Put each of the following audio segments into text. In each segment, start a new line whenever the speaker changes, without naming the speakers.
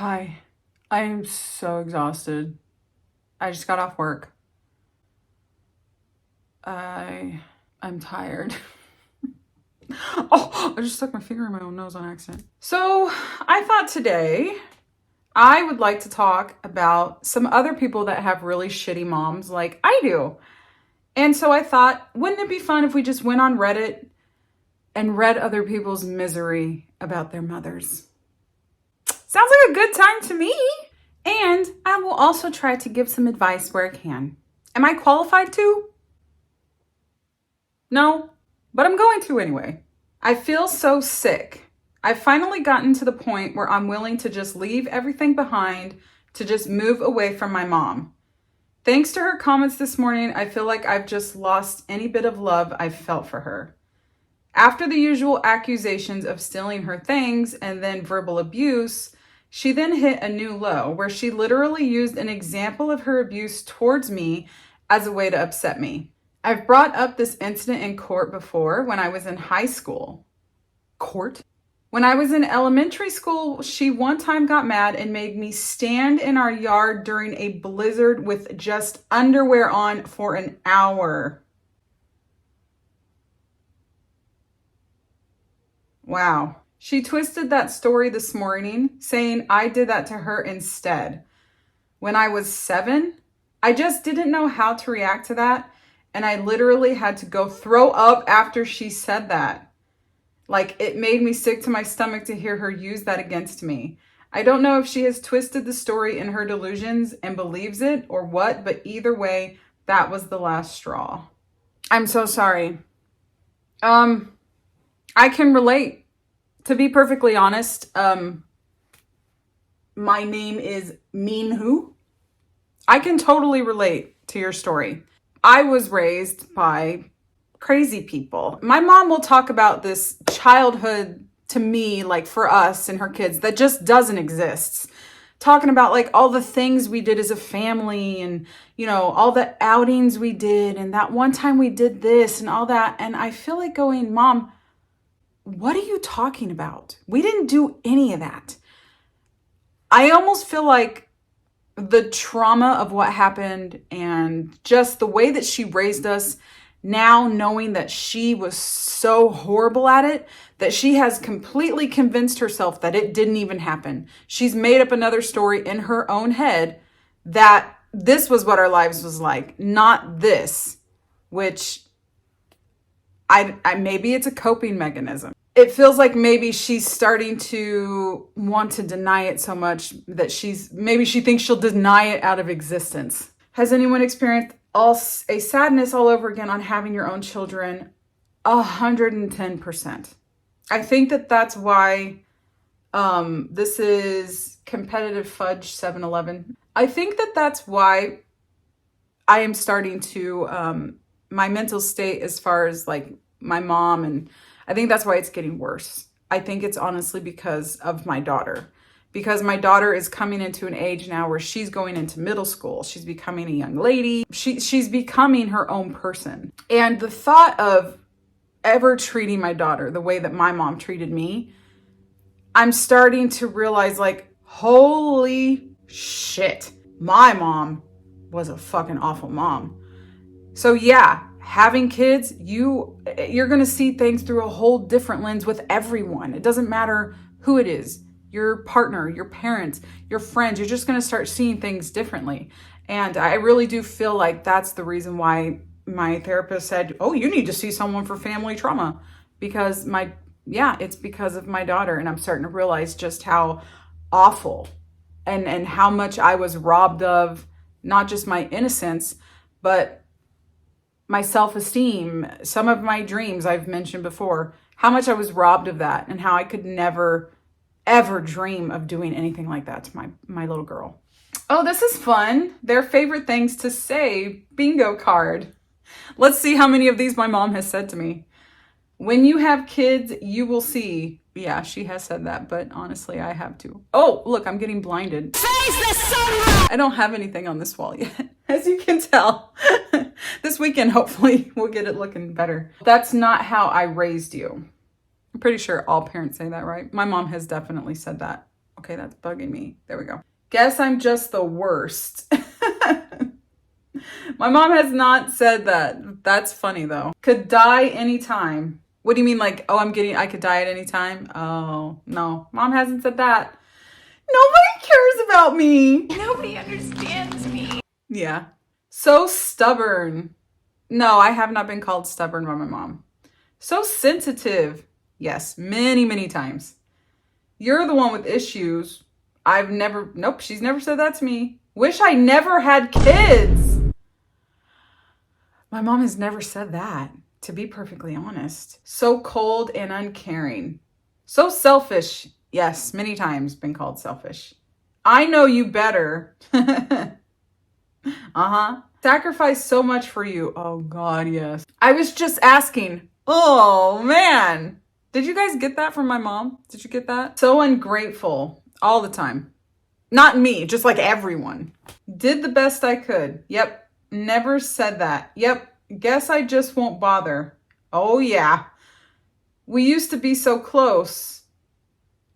Hi, I am so exhausted. I just got off work. I I'm tired. Oh, I just stuck my finger in my own nose on accident. So, I thought today I would like to talk about some other people that have really shitty moms like I do. And so I thought, wouldn't it be fun if we just went on Reddit and read other people's misery about their mothers? Sounds like a good time to me. And I will also try to give some advice where I can. Am I qualified to? No, but I'm going to anyway. I feel so sick. I've finally gotten to the point where I'm willing to just leave everything behind, to just move away from my mom. Thanks to her comments this morning, I feel like I've just lost any bit of love I've felt for her. After the usual accusations of stealing her things and then verbal abuse, she then hit a new low where she literally used an example of her abuse towards me as a way to upset me. I've brought up this incident in court before when I was in high school. Court? When I was in elementary school, she one time got mad and made me stand in our yard during a blizzard with just underwear on for an hour. Wow. She twisted that story this morning, saying I did that to her instead. When I was 7, I just didn't know how to react to that, and I literally had to go throw up after she said that. Like, it made me sick to my stomach to hear her use that against me. I don't know if she has twisted the story in her delusions and believes it or what, but either way, that was the last straw. I'm so sorry. I can relate. To be perfectly honest, my name is Mean Who. I can totally relate to your story. I was raised by crazy people. My mom will talk about this childhood to me, like for us and her kids, that just doesn't exist. Talking about like all the things we did as a family and, all the outings we did and that one time we did this and all that. And I feel like going, Mom, what are you talking about? We didn't do any of that. I almost feel like the trauma of what happened and just the way that she raised us, now knowing that she was so horrible at it, that she has completely convinced herself that it didn't even happen. She's made up another story in her own head that this was what our lives was like, not this, which I maybe it's a coping mechanism. It feels like maybe she's starting to want to deny it so much that maybe she thinks she'll deny it out of existence. Has anyone experienced a sadness all over again on having your own children? 110%. I think that's why this is competitive fudge 7-Eleven. I think that's why I am starting to, my mental state as far as like my mom, and I think that's why it's getting worse. I think it's honestly because of my daughter. Because my daughter is coming into an age now where she's going into middle school. She's becoming a young lady. She's becoming her own person. And the thought of ever treating my daughter the way that my mom treated me, I'm starting to realize like, holy shit, my mom was a fucking awful mom. So yeah, having kids, you're going to see things through a whole different lens with everyone. It doesn't matter who it is, your partner, your parents, your friends, you're just going to start seeing things differently. And I really do feel like that's the reason why my therapist said, oh, you need to see someone for family trauma, because it's because of my daughter. And I'm starting to realize just how awful and how much I was robbed of, not just my innocence, but my self-esteem, some of my dreams I've mentioned before, how much I was robbed of that and how I could never, ever dream of doing anything like that to my little girl. Oh, this is fun. Their favorite things to say, bingo card. Let's see how many of these my mom has said to me. When you have kids, you will see. Yeah, she has said that, but honestly, I have too. Oh, look, I'm getting blinded. Face the sunlight! I don't have anything on this wall yet, as you can tell. This weekend, hopefully, we'll get it looking better. That's not how I raised you. I'm pretty sure all parents say that, right? My mom has definitely said that Okay, that's bugging me. There we go. Guess I'm just the worst. My mom has not said that. That's funny though. Could die anytime. What do you mean like, oh, I could die at any time? Oh, no. Mom hasn't said that. Nobody cares about me.
Nobody understands me.
Yeah. So stubborn. No, I have not been called stubborn by my mom. So sensitive. Yes, many, many times. You're the one with issues. Nope, she's never said that to me. Wish I never had kids. My mom has never said that, to be perfectly honest. So cold and uncaring. So selfish. Yes, many times been called selfish. I know you better. Sacrifice so much for you. Oh God, yes. I was just asking. Oh man. Did you guys get that from my mom? Did you get that? So ungrateful all the time. Not me, just like everyone. Did the best I could. Yep. Never said that. Yep. Guess I just won't bother. Oh yeah. We used to be so close.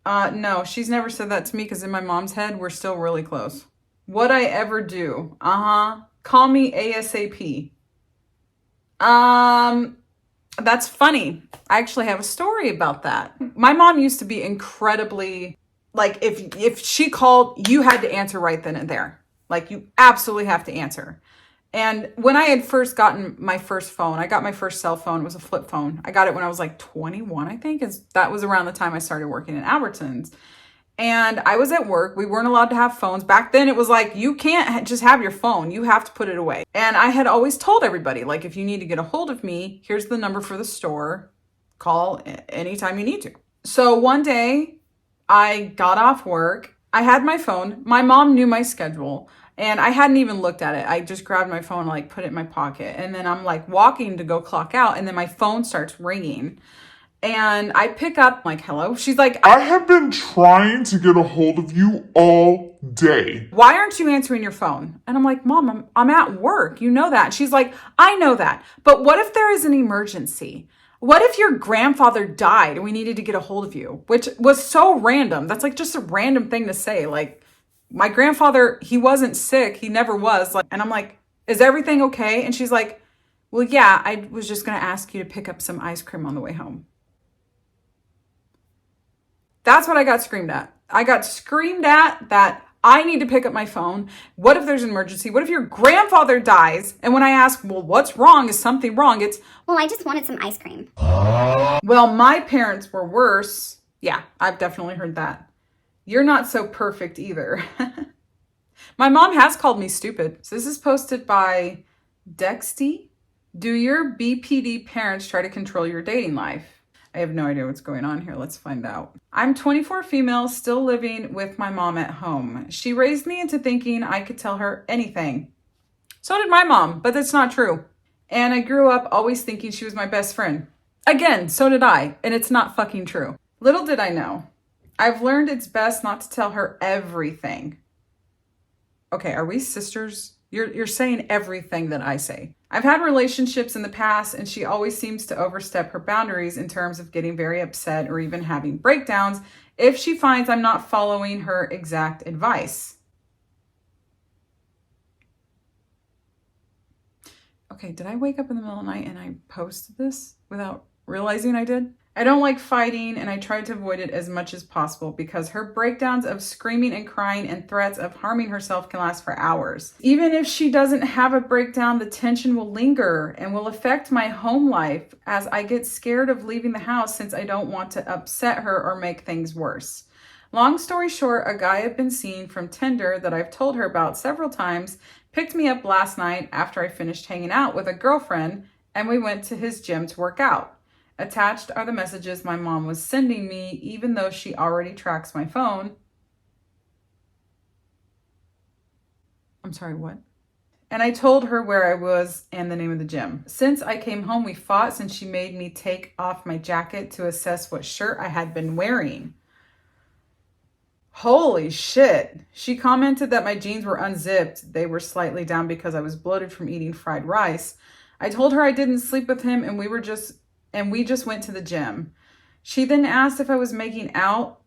No, she's never said that to me because in my mom's head, we're still really close. Would I ever do? Call me ASAP. That's funny. I actually have a story about that. My mom used to be incredibly, like, if she called, you had to answer right then and there. Like, you absolutely have to answer. And when I had first gotten my first phone, I got my first cell phone. It was a flip phone. I got it when I was like 21, I think. That was around the time I started working in Albertsons. And I was at work. We weren't allowed to have phones. Back then, it was like, you can't just have your phone. You have to put it away. And I had always told everybody, like, if you need to get a hold of me, here's the number for the store. Call anytime you need to. So one day, I got off work. I had my phone. My mom knew my schedule. And I hadn't even looked at it. I just grabbed my phone and like put it in my pocket. And then I'm like walking to go clock out. And then my phone starts ringing. And I pick up like, hello. She's like,
I have been trying to get a hold of you all day.
Why aren't you answering your phone? And I'm like, Mom, I'm at work. You know that. And she's like, I know that. But what if there is an emergency? What if your grandfather died and we needed to get a hold of you? Which was so random. That's like just a random thing to say. Like, my grandfather, he wasn't sick. He never was. Like, and I'm like, is everything okay? And she's like, well, yeah, I was just going to ask you to pick up some ice cream on the way home. That's what I got screamed at. I got screamed at that I need to pick up my phone. What if there's an emergency? What if your grandfather dies? And when I ask, well, what's wrong? Is something wrong? It's,
well, I just wanted some ice cream.
Well, my parents were worse. Yeah, I've definitely heard that. You're not so perfect either. My mom has called me stupid. So this is posted by Dexty. Do your BPD parents try to control your dating life? I have no idea what's going on here. Let's find out. I'm 24 female, still living with my mom at home. She raised me into thinking I could tell her anything. So did my mom, but that's not true. And I grew up always thinking she was my best friend. Again, so did I, and it's not fucking true. Little did I know. I've learned it's best not to tell her everything. Okay, are we sisters? You're saying everything that I say. I've had relationships in the past and she always seems to overstep her boundaries in terms of getting very upset or even having breakdowns if she finds I'm not following her exact advice. Okay, did I wake up in the middle of the night and I posted this without realizing I did? I don't like fighting and I try to avoid it as much as possible because her breakdowns of screaming and crying and threats of harming herself can last for hours. Even if she doesn't have a breakdown, the tension will linger and will affect my home life as I get scared of leaving the house since I don't want to upset her or make things worse. Long story short, a guy I've been seeing from Tinder that I've told her about several times picked me up last night after I finished hanging out with a girlfriend and we went to his gym to work out. Attached are the messages my mom was sending me, even though she already tracks my phone. I'm sorry, what? And I told her where I was and the name of the gym. Since I came home, we fought since she made me take off my jacket to assess what shirt I had been wearing. Holy shit. She commented that my jeans were unzipped. They were slightly down because I was bloated from eating fried rice. I told her I didn't sleep with him and we just went to the gym. She then asked if I was making out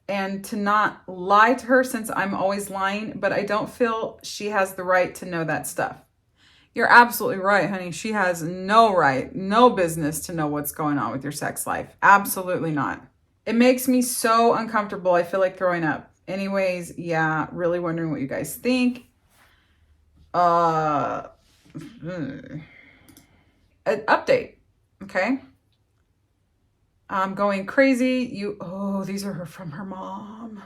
and to not lie to her since I'm always lying, but I don't feel she has the right to know that stuff. You're absolutely right, honey. She has no right, no business to know what's going on with your sex life. Absolutely not. It makes me so uncomfortable. I feel like throwing up. Anyways, yeah, really wondering what you guys think. An update, okay? I'm going crazy. These are from her mom.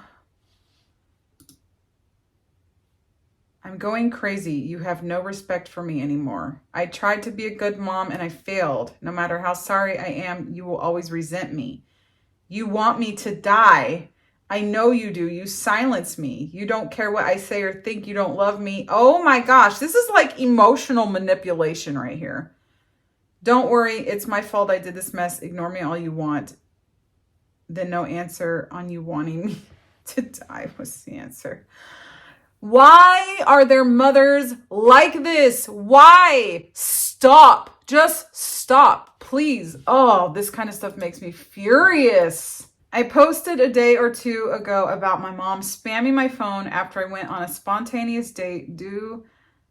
I'm going crazy. You have no respect for me anymore. I tried to be a good mom and I failed. No matter how sorry I am, you will always resent me. You want me to die. I know you do. You silence me. You don't care what I say or think. You don't love me. Oh my gosh, this is like emotional manipulation right here. Don't worry, it's my fault I did this mess. Ignore me all you want. Then no answer on you wanting me to die was the answer. Why are there mothers like this? Why? Stop. Just stop, please. Oh, this kind of stuff makes me furious. I posted a day or two ago about my mom spamming my phone after I went on a spontaneous date to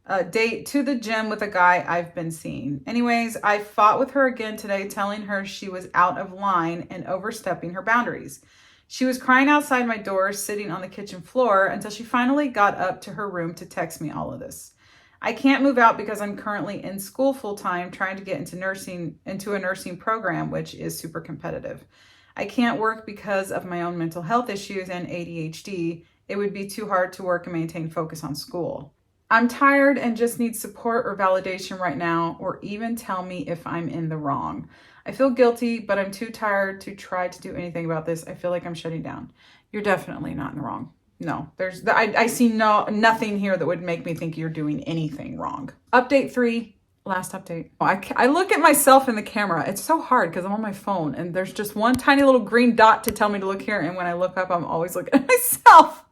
the gym with a guy I've been seeing. Anyways, I fought with her again today, telling her she was out of line and overstepping her boundaries. She was crying outside my door, sitting on the kitchen floor, until she finally got up to her room to text me all of this. I can't move out because I'm currently in school full-time, trying to get into a nursing program, which is super competitive. I can't work because of my own mental health issues and ADHD. It would be too hard to work and maintain focus on school. I'm tired and just need support or validation right now, or even tell me if I'm in the wrong. I feel guilty, but I'm too tired to try to do anything about this. I feel like I'm shutting down. You're definitely not in the wrong. No, I see nothing here that would make me think you're doing anything wrong. Update 3, last update. I look at myself in the camera. It's so hard because I'm on my phone and there's just one tiny little green dot to tell me to look here. And when I look up, I'm always looking at myself.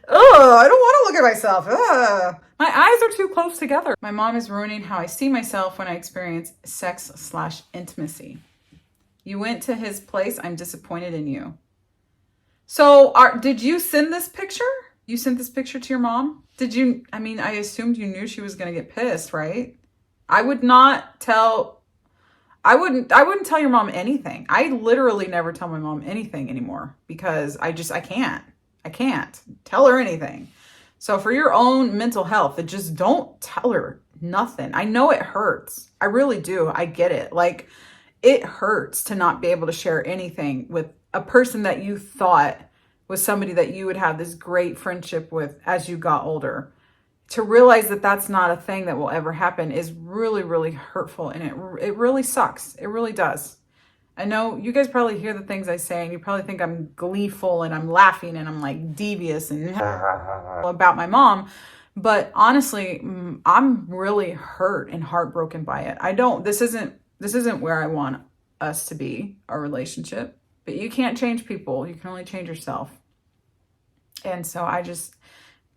Oh, I don't want to look at myself. Ugh. My eyes are too close together. My mom is ruining how I see myself when I experience sex/intimacy. You went to his place. I'm disappointed in you. So did you send this picture? You sent this picture to your mom? Did you? I mean, I assumed you knew she was going to get pissed, right? I wouldn't tell your mom anything. I literally never tell my mom anything anymore because I can't. I can't tell her anything. So for your own mental health, just don't tell her nothing. I know it hurts. I really do. I get it. Like, it hurts to not be able to share anything with a person that you thought was somebody that you would have this great friendship with as you got older. To realize that that's not a thing that will ever happen is really, really hurtful. And it really sucks. It really does. I know you guys probably hear the things I say and you probably think I'm gleeful and I'm laughing and I'm like devious and about my mom. But honestly, I'm really hurt and heartbroken by it. This isn't where I want us to be, our relationship. But you can't change people. You can only change yourself. And so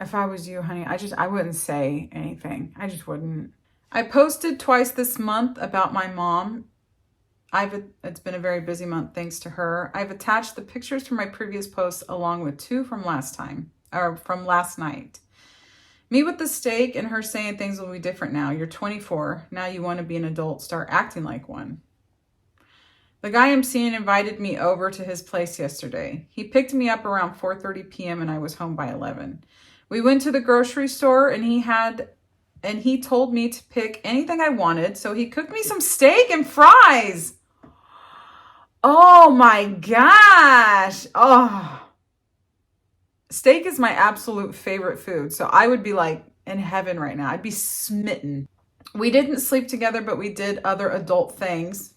if I was you, honey, I wouldn't say anything. I just wouldn't. I posted twice this month about my mom. It's been a very busy month thanks to her. I've attached the pictures from my previous posts along with 2 from last night. Me with the steak and her saying things will be different now. You're 24. Now you want to be an adult. Start acting like one. The guy I'm seeing invited me over to his place yesterday. He picked me up around 4:30 p.m. and I was home by 11. We went to the grocery store and he told me to pick anything I wanted. So he cooked me some steak and fries. Oh my gosh. Oh, steak is my absolute favorite food. So I would be like in heaven right now. I'd be smitten. We didn't sleep together, but we did other adult things.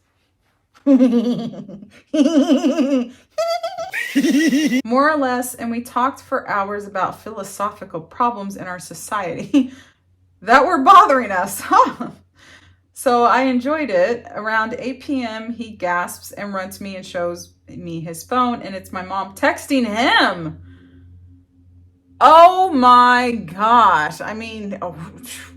More or less. And we talked for hours about philosophical problems in our society that were bothering us. So I enjoyed it. Around 8 p.m., he gasps and runs me and shows me his phone, and it's my mom texting him. Oh my gosh. I mean,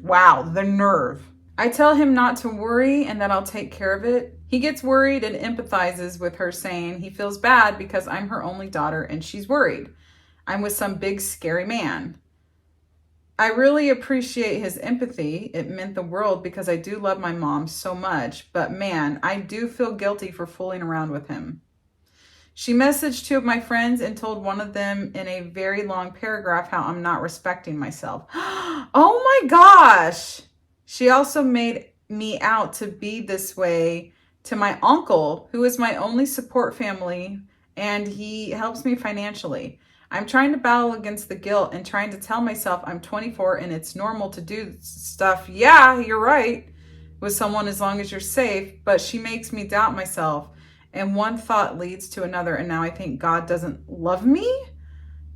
wow, the nerve. I tell him not to worry and that I'll take care of it. He gets worried and empathizes with her, saying he feels bad because I'm her only daughter and she's worried I'm with some big scary man. I really appreciate his empathy. It meant the world because I do love my mom so much, but man, I do feel guilty for fooling around with him. She messaged 2 of my friends and told one of them in a very long paragraph how I'm not respecting myself. Oh my gosh. She also made me out to be this way to my uncle, who is my only support family, and he helps me financially. I'm trying to battle against the guilt and trying to tell myself I'm 24 and it's normal to do stuff. Yeah, you're right. With someone as long as you're safe, but she makes me doubt myself. And one thought leads to another, and now I think God doesn't love me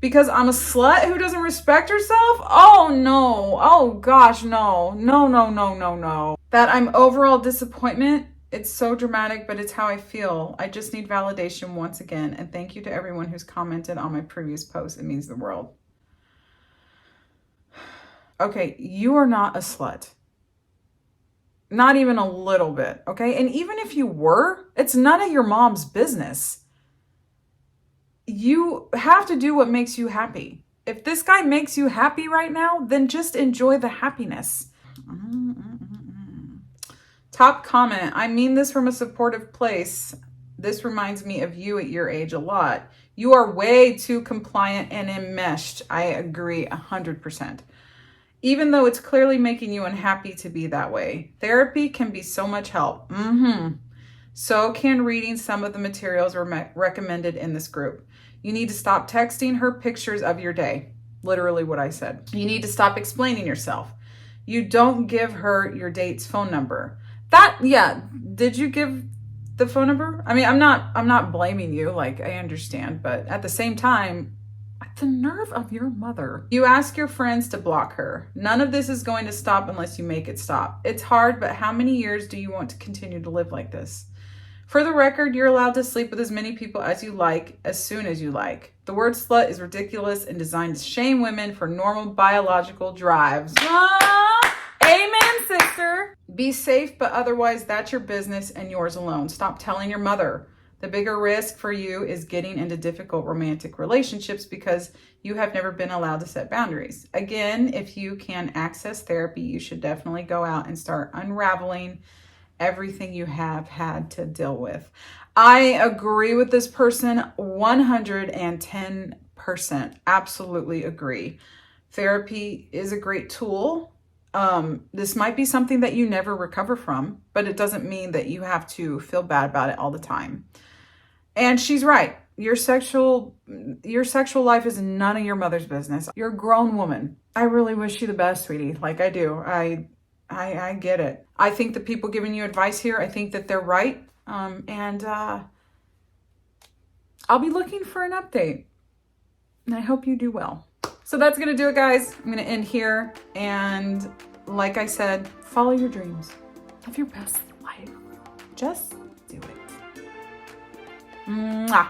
because I'm a slut who doesn't respect herself? Oh no. Oh gosh, no. No, no, no, no, no. That I'm overall disappointment. It's so dramatic, but it's how I feel. I just need validation once again. And thank you to everyone who's commented on my previous post. It means the world. Okay, you are not a slut. Not even a little bit, okay? And even if you were, it's none of your mom's business. You have to do what makes you happy. If this guy makes you happy right now, then just enjoy the happiness. Top comment. I mean this from a supportive place. This reminds me of you at your age a lot. You are way too compliant and enmeshed. I agree 100%. Even though it's clearly making you unhappy to be that way. Therapy can be so much help. So can reading some of the materials recommended in this group. You need to stop texting her pictures of your day. Literally what I said. You need to stop explaining yourself. You don't give her your date's phone number. Did you give the phone number? I mean, I'm not blaming you, like I understand, but at the same time, the nerve of your mother. You ask your friends to block her. None of this is going to stop unless you make it stop. It's hard, but how many years do you want to continue to live like this? For the record, you're allowed to sleep with as many people as you like, as soon as you like. The word slut is ridiculous and designed to shame women for normal biological drives. Amen, sister. Be safe, but otherwise that's your business and yours alone. Stop telling your mother. The bigger risk for you is getting into difficult romantic relationships because you have never been allowed to set boundaries. Again, if you can access therapy, you should definitely go out and start unraveling everything you have had to deal with. I agree with this person 110%. Absolutely agree. Therapy is a great tool. This might be something that you never recover from, but it doesn't mean that you have to feel bad about it all the time. And she's right. Your sexual life is none of your mother's business. You're a grown woman. I really wish you the best, sweetie. Like I do. I get it. I think the people giving you advice here, I think that they're right. I'll be looking for an update. And I hope you do well. So that's going to do it, guys. I'm going to end here. And like I said, follow your dreams. Live your best life. Just do it. Mwah.